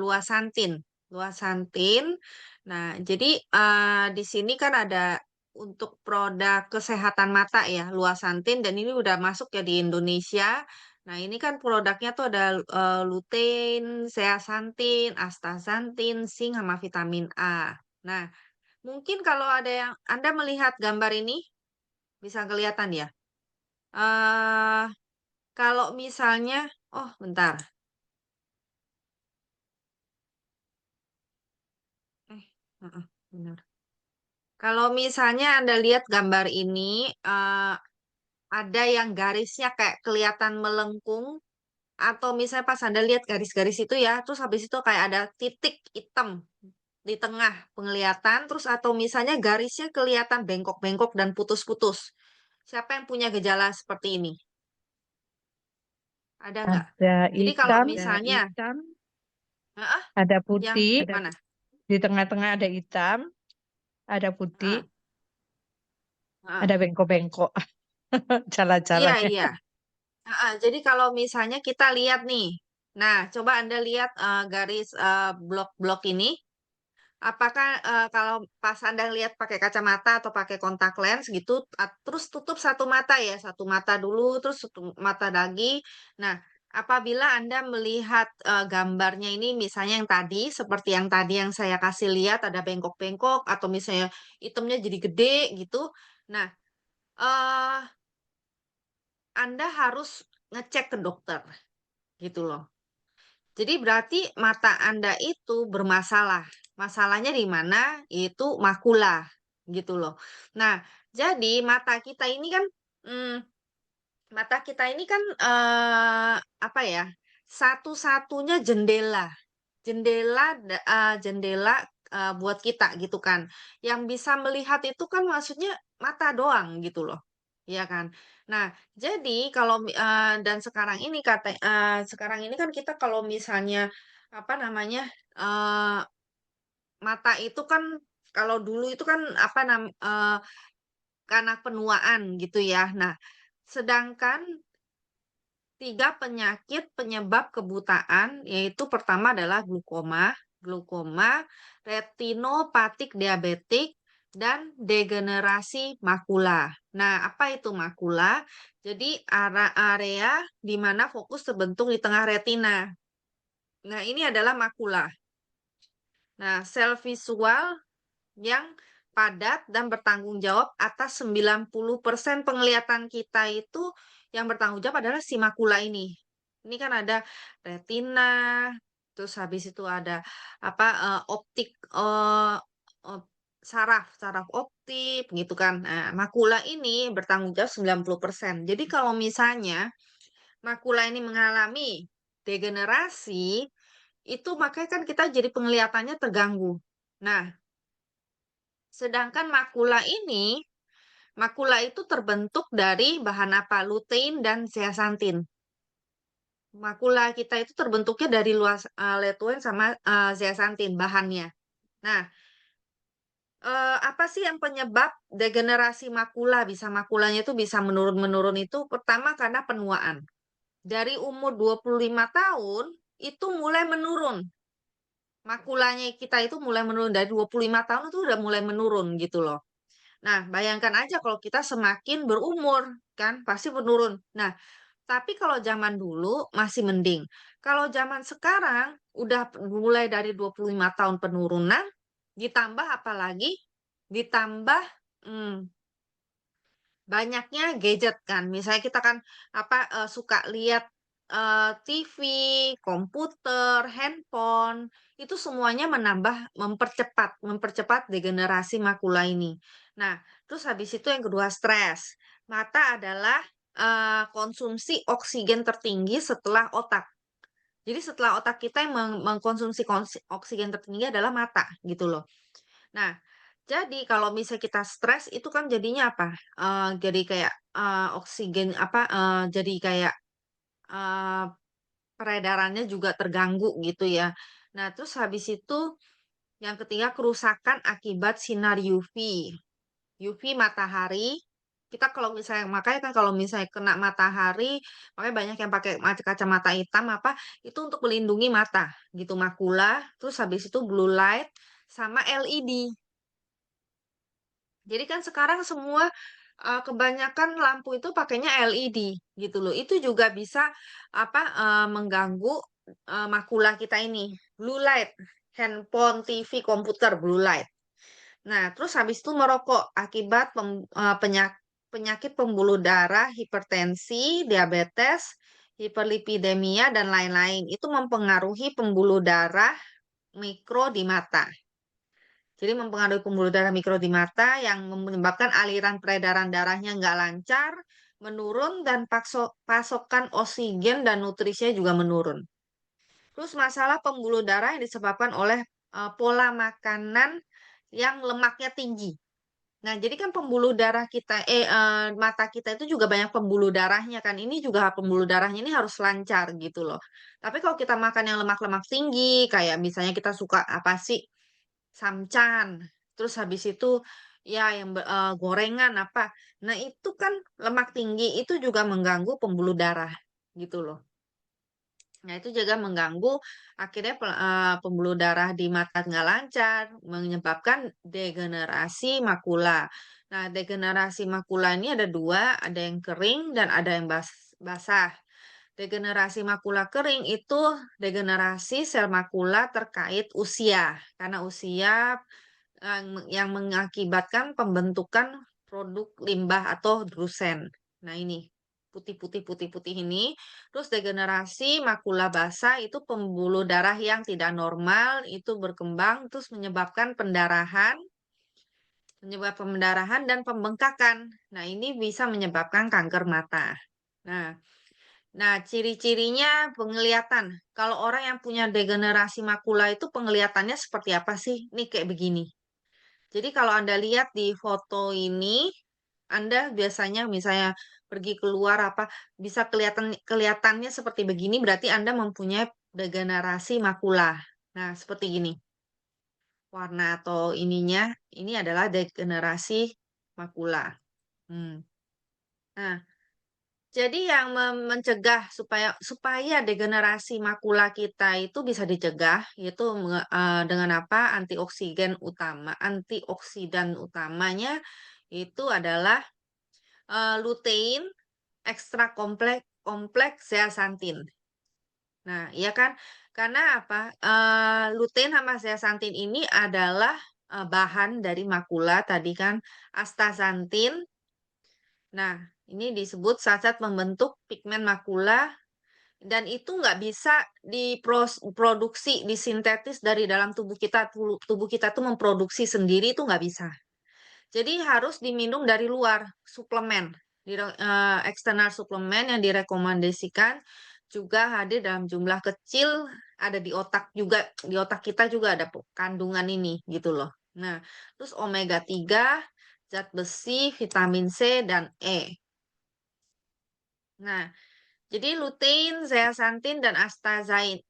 luasantin. Luasantin. Nah, jadi di sini kan ada untuk produk kesehatan mata ya, luasantin dan ini udah masuk ya di Indonesia. Nah, ini kan produknya tuh ada lutein, zeaxanthin, astaxanthin, zinc sama vitamin A. Nah, mungkin kalau ada yang Anda melihat gambar ini bisa kelihatan ya. eh Kalau misalnya, oh bentar. Heeh, benar. Kalau misalnya Anda lihat gambar ini, ada yang garisnya kayak kelihatan melengkung, atau misalnya pas Anda lihat garis-garis itu ya, terus habis itu kayak ada titik hitam di tengah penglihatan, terus atau misalnya garisnya kelihatan bengkok-bengkok dan putus-putus. Siapa yang punya gejala seperti ini? Ada nggak? Ada Jadi kalau hitam, misalnya, heeh, ada yang putih, mana? di tengah-tengah ada hitam, ada putih, Heeh, heeh. ada bengkok-bengkok Iya, jalan-jalannya. iya. Heeh, jadi kalau misalnya kita lihat nih, nah coba Anda lihat garis blok-blok ini, apakah kalau pas Anda lihat pakai kacamata atau pakai kontak lens gitu, terus tutup satu mata ya, satu mata dulu, terus satu mata lagi. Nah, apabila Anda melihat gambarnya ini, misalnya yang tadi, seperti yang tadi yang saya kasih lihat ada bengkok-bengkok atau misalnya itemnya jadi gede gitu. Nah, eh Anda harus ngecek ke dokter gitu loh. Jadi berarti mata Anda itu bermasalah. Masalahnya di mana? Itu makula gitu loh. Nah, jadi mm, mata kita ini kan apa ya? Satu-satunya jendela. Jendela buat kita gitu kan. Yang bisa melihat itu kan maksudnya mata doang gitu loh. Iya kan? Nah, jadi kalau dan sekarang ini kan kita kalau misalnya apa namanya? eh mata itu kan kalau dulu itu kan karena penuaan gitu ya. Nah, sedangkan 3 penyakit penyebab kebutaan, yaitu pertama adalah glaukoma, retinopatik diabetik, dan degenerasi makula. Nah, apa itu makula? Jadi area di mana fokus terbentuk di tengah retina. Nah, ini adalah makula. Nah, sel visual yang padat dan bertanggung jawab atas 90% penglihatan kita itu yang bertanggung jawab adalah si makula ini. Ini kan ada retina, terus habis itu ada apa optik op- saraf optik gitu kan. Nah, makula ini bertanggung jawab 90%. Jadi kalau misalnya makula ini mengalami degenerasi, itu makanya kan kita jadi penglihatannya terganggu. Nah, sedangkan makula itu terbentuk dari bahan apa? Lutein dan zeaxanthin. Makula kita itu terbentuknya dari lutein sama zeaxanthin bahannya. Nah, apa sih yang penyebab degenerasi makula? Makulanya itu bisa menurun-menurun itu pertama karena penuaan. Dari umur 25 tahun itu mulai menurun. Makulanya kita itu mulai menurun dari 25 tahun itu udah mulai menurun gitu loh. Nah, bayangkan aja kalau kita semakin berumur, kan pasti menurun. Nah, tapi kalau zaman dulu masih mending. Kalau zaman sekarang udah mulai dari 25 tahun penurunan, ditambah apalagi? Ditambah hmm, banyaknya gadget kan. Misalnya kita kan suka lihat TV, komputer, handphone, itu semuanya mempercepat degenerasi makula ini. Nah, terus habis itu yang kedua stres. Mata adalah konsumsi oksigen tertinggi setelah otak. Jadi setelah otak kita yang mengkonsumsi oksigen tertinggi adalah mata gitu loh. Nah, jadi kalau misalnya kita stres itu kan jadinya apa? Jadi kayak oksigen jadi kayak eh, peredarannya juga terganggu gitu ya. Nah, terus habis itu yang ketiga kerusakan akibat sinar UV. UV matahari Kita kalau misalnya makanya kan kalau misalnya kena matahari, makanya banyak yang pakai kacamata hitam apa, itu untuk melindungi mata gitu, makula, terus habis itu blue light sama LED. Jadi kan sekarang semua kebanyakan lampu itu pakainya LED gitu loh. Itu juga bisa apa mengganggu makula kita ini. Blue light, handphone, TV, komputer, blue light. Nah, terus habis itu merokok akibat penyakit pembuluh darah, hipertensi, diabetes, hiperlipidemia, dan lain-lain. Itu mempengaruhi pembuluh darah mikro di mata. Jadi mempengaruhi pembuluh darah mikro di mata yang menyebabkan aliran peredaran darahnya nggak lancar, menurun, dan pasokan oksigen dan nutrisinya juga menurun. Terus masalah pembuluh darah yang disebabkan oleh pola makanan yang lemaknya tinggi. Nah, jadi kan pembuluh darah kita, mata kita itu juga banyak pembuluh darahnya kan. Ini juga pembuluh darahnya ini harus lancar gitu loh. Tapi kalau kita makan yang lemak-lemak tinggi, kayak misalnya kita suka apa sih, samcan, terus habis itu ya yang gorengan apa. Nah, itu kan lemak tinggi itu juga mengganggu pembuluh darah gitu loh. Nah, itu juga mengganggu akhirnya pembuluh darah di mata nggak lancar, menyebabkan degenerasi makula. Nah, degenerasi makula ini ada dua, ada yang kering dan ada yang basah. Degenerasi makula kering itu degenerasi sel makula terkait usia, karena usia yang mengakibatkan pembentukan produk limbah atau drusen. Nah, ini putih-putih ini. Terus degenerasi makula basah itu pembuluh darah yang tidak normal itu berkembang terus menyebabkan pendarahan dan pembengkakan. Nah, ini bisa menyebabkan kanker mata. Nah, ciri-cirinya penglihatan. Kalau orang yang punya degenerasi makula itu penglihatannya seperti apa sih? Ini kayak begini. Jadi kalau Anda lihat di foto ini, Anda biasanya misalnya pergi keluar apa bisa kelihatannya seperti begini berarti Anda mempunyai degenerasi makula. Nah, seperti gini. Warna atau ininya ini adalah degenerasi makula. Hmm. Nah, jadi yang mencegah supaya supaya degenerasi makula kita itu bisa dicegah yaitu dengan apa? Antioksidan utamanya itu adalah lutein, ekstra kompleks kompleks zeaxanthin. Nah, iya kan? Karena apa? Lutein sama zeaxanthin ini adalah bahan dari makula tadi kan astaxanthin. Nah, ini disebut zat-zat membentuk pigmen makula dan itu nggak bisa diproduksi, disintetis dari dalam tubuh kita. Tubuh kita tuh memproduksi sendiri itu nggak bisa. Jadi harus diminum dari luar, suplemen. Eksternal suplemen yang direkomendasikan juga hadir dalam jumlah kecil, ada di otak juga, di otak kita juga ada kandungan ini gitu loh. Nah, terus omega 3, zat besi, vitamin C, dan E. Nah, jadi lutein, zeaxanthin, dan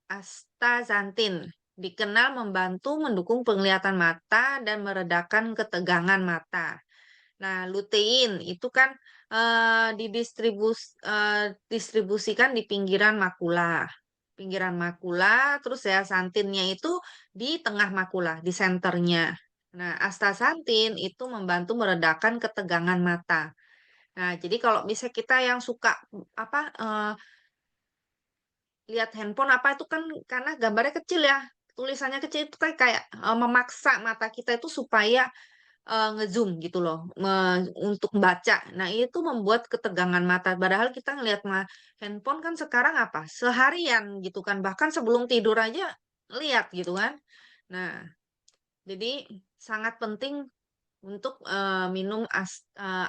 astaxanthin dikenal membantu mendukung penglihatan mata dan meredakan ketegangan mata. Nah, lutein itu kan distribusikan di pinggiran makula. Pinggiran makula, terus zeaxanthinnya itu di tengah makula, di senternya. Nah, astaxanthin itu membantu meredakan ketegangan mata. Nah, jadi kalau misalnya kita yang suka apa lihat handphone apa itu kan karena gambarnya kecil ya, tulisannya kecil itu kan kayak memaksa mata kita itu supaya ngezoom gitu loh, untuk baca. Nah, itu membuat ketegangan mata. Padahal kita ngelihat handphone kan sekarang apa, seharian gitu kan, bahkan sebelum tidur aja lihat gitu kan. Nah, jadi sangat penting untuk minum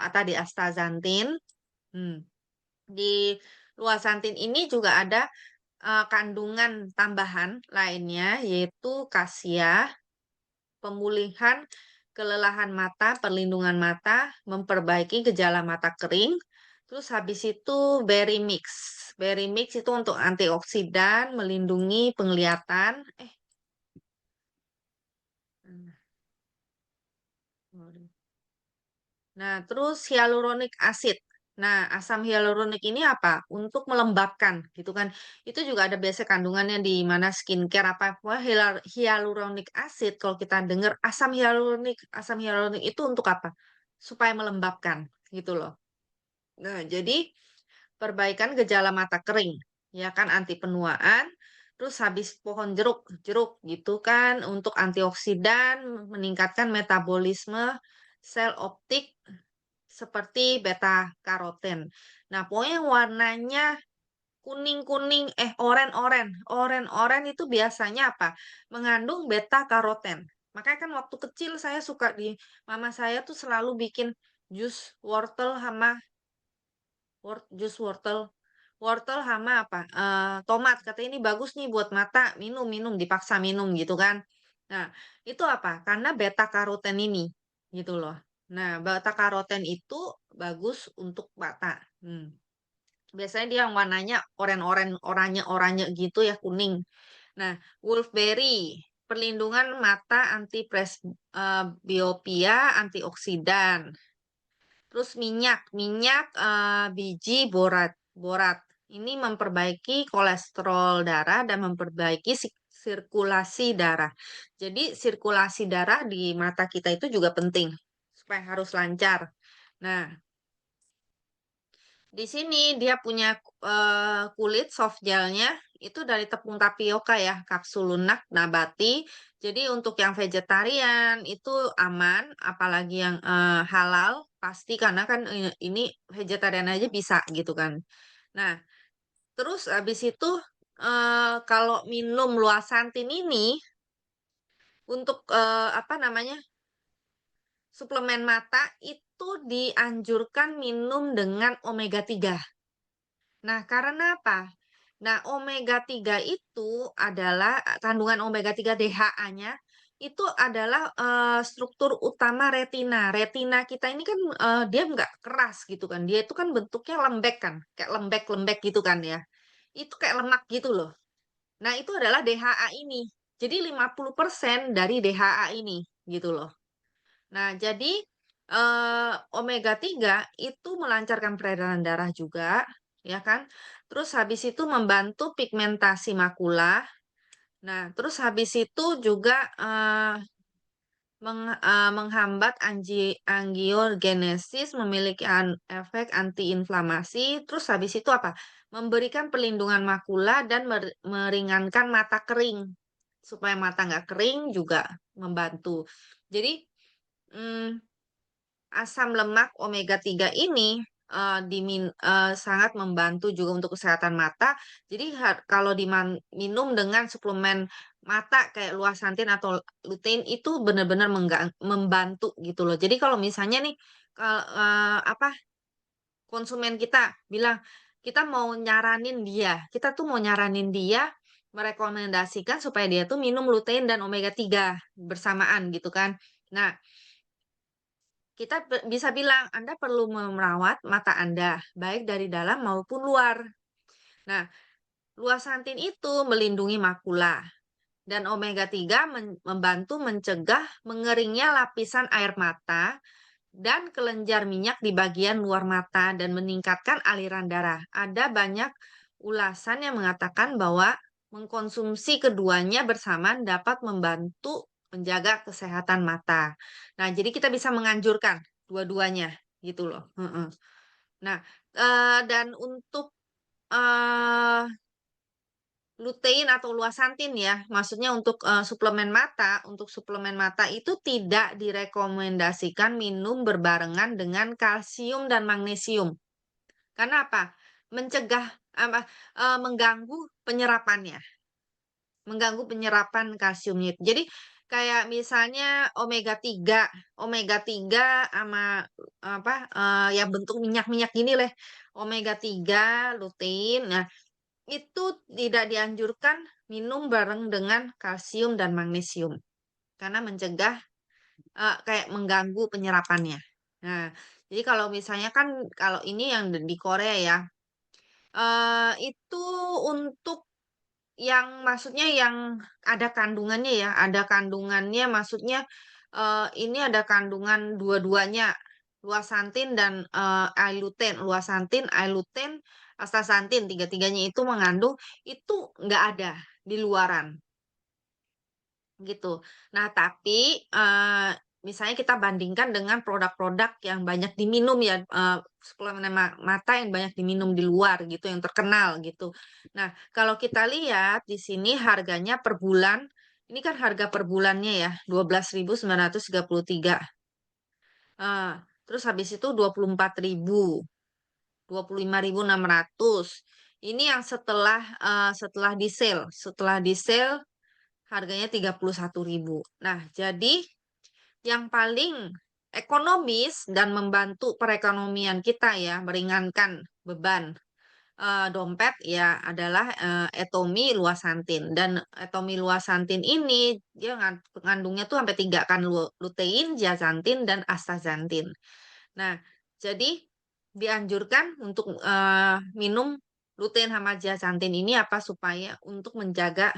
tadi astaxanthin. Hmm. Di luasantin ini juga ada kandungan tambahan lainnya yaitu kasia, pemulihan kelelahan mata, perlindungan mata, memperbaiki gejala mata kering. Terus habis itu berry mix. Berry mix itu untuk antioksidan, melindungi penglihatan. Hmm, sorry. Nah, terus hyaluronic acid. Nah, asam hyaluronik ini apa? Untuk melembabkan gitu kan. Itu juga ada biasa kandungannya di mana skincare apa apa hyaluronic acid kalau kita dengar asam hyaluronik itu untuk apa? Supaya melembabkan gitu loh. Nah, jadi perbaikan gejala mata kering, ya kan anti penuaan, terus habis pohon jeruk, jeruk gitu kan untuk antioksidan, meningkatkan metabolisme sel optik seperti beta karoten. Nah, pokoknya yang warnanya kuning-kuning, oren-oren. Oren-oren itu biasanya apa? Mengandung beta karoten. Makanya kan waktu kecil saya suka mama saya tuh selalu bikin jus wortel sama jus wortel. Wortel sama apa? Tomat. Katanya ini bagus nih buat mata. Minum, minum, dipaksa minum gitu kan. Nah, itu apa? Karena beta karoten ini gitu loh. Nah, beta karoten itu bagus untuk mata. Biasanya dia yang warnanya oren-oren, oranye-oranye gitu ya, kuning. Nah, wolfberry, perlindungan mata biopia, antioksidan. Terus minyak, biji borat, borat. Ini memperbaiki kolesterol darah dan memperbaiki sirkulasi darah. Jadi sirkulasi darah di mata kita itu juga penting supaya harus lancar. Nah, di sini dia punya, kulit soft gelnya itu dari tepung tapioka ya, kapsul lunak nabati. Jadi untuk yang vegetarian itu aman, apalagi yang, halal pasti karena kan, ini vegetarian aja bisa gitu kan. Nah, terus habis itu, kalau minum luasantin ini untuk, apa namanya, suplemen mata itu dianjurkan minum dengan omega 3. Nah, karena apa? Nah, omega 3 itu adalah kandungan omega 3 DHA-nya itu adalah, struktur utama retina. Retina kita ini kan, dia nggak keras gitu kan, dia itu kan bentuknya lembek kan, kayak lembek-lembek gitu kan ya. Itu kayak lemak gitu loh. Nah, itu adalah DHA ini. Jadi 50% dari DHA ini, gitu loh. Nah, jadi, omega 3 itu melancarkan peredaran darah juga, ya kan. Terus habis itu membantu pigmentasi makula. Nah, terus habis itu juga, menghambat angiogenesis, memiliki efek antiinflamasi. Terus habis itu apa? Memberikan perlindungan makula dan meringankan mata kering. Supaya mata nggak kering juga membantu. Jadi, mmm asam lemak omega 3 ini, sangat membantu juga untuk kesehatan mata. Jadi kalau minum dengan suplemen mata kayak luasantin atau lutein itu benar-benar membantu gitu loh. Jadi kalau misalnya nih, apa, konsumen kita bilang, kita tuh mau nyaranin dia merekomendasikan supaya dia tuh minum lutein dan omega 3 bersamaan gitu kan. Nah, kita bisa bilang, "Anda perlu merawat mata Anda, baik dari dalam maupun luar." Nah, luasantin itu melindungi makula dan omega 3 membantu mencegah mengeringnya lapisan air mata dan kelenjar minyak di bagian luar mata dan meningkatkan aliran darah. Ada banyak ulasan yang mengatakan bahwa mengkonsumsi keduanya bersamaan dapat membantu menjaga kesehatan mata. Nah, jadi kita bisa menganjurkan dua-duanya gitu loh. Heeh. Nah, dan untuk eh, lutein atau luasantin ya, maksudnya untuk suplemen mata itu tidak direkomendasikan minum berbarengan dengan kalsium dan magnesium. Karena apa? Mencegah apa, mengganggu penyerapannya, mengganggu penyerapan kalsiumnya. Jadi kayak misalnya omega 3 sama apa, yang bentuk minyak-minyak gini leh, omega 3 lutein. Nah, itu tidak dianjurkan minum bareng dengan kalsium dan magnesium, karena mencegah, kayak mengganggu penyerapannya. Nah, jadi kalau misalnya kan kalau ini yang di Korea ya, itu untuk yang maksudnya yang ada kandungannya ya, ada kandungannya maksudnya, ini ada kandungan dua-duanya. luasantin dan ilutein, astaxanthin, tiga-tiganya itu mengandung, itu nggak ada di luaran, gitu. Nah, tapi, misalnya kita bandingkan dengan produk-produk yang banyak diminum ya, suplemen mata yang banyak diminum di luar gitu, yang terkenal gitu. Nah, kalau kita lihat di sini harganya per bulan, ini kan harga per bulannya ya, 12.933. Terus habis itu 24.000, 25.600. Ini yang setelah di sale harganya 31.000. Nah, jadi yang paling ekonomis dan membantu perekonomian kita ya, meringankan beban dompet ya adalah Etomi Luasantin. Dan Etomi Luasantin ini dia mengandungnya tuh sampai 3 kan, lutein, zeaxanthin, dan astaxanthin. Nah, jadi dianjurkan untuk minum lutein sama zeaxanthin ini apa supaya untuk menjaga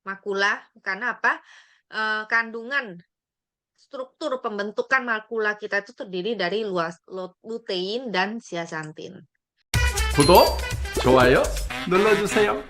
makula, karena apa? Kandungan struktur pembentukan makula kita itu terdiri dari lutein dan zeaxanthin. 구독, 좋아요 눌러주세요.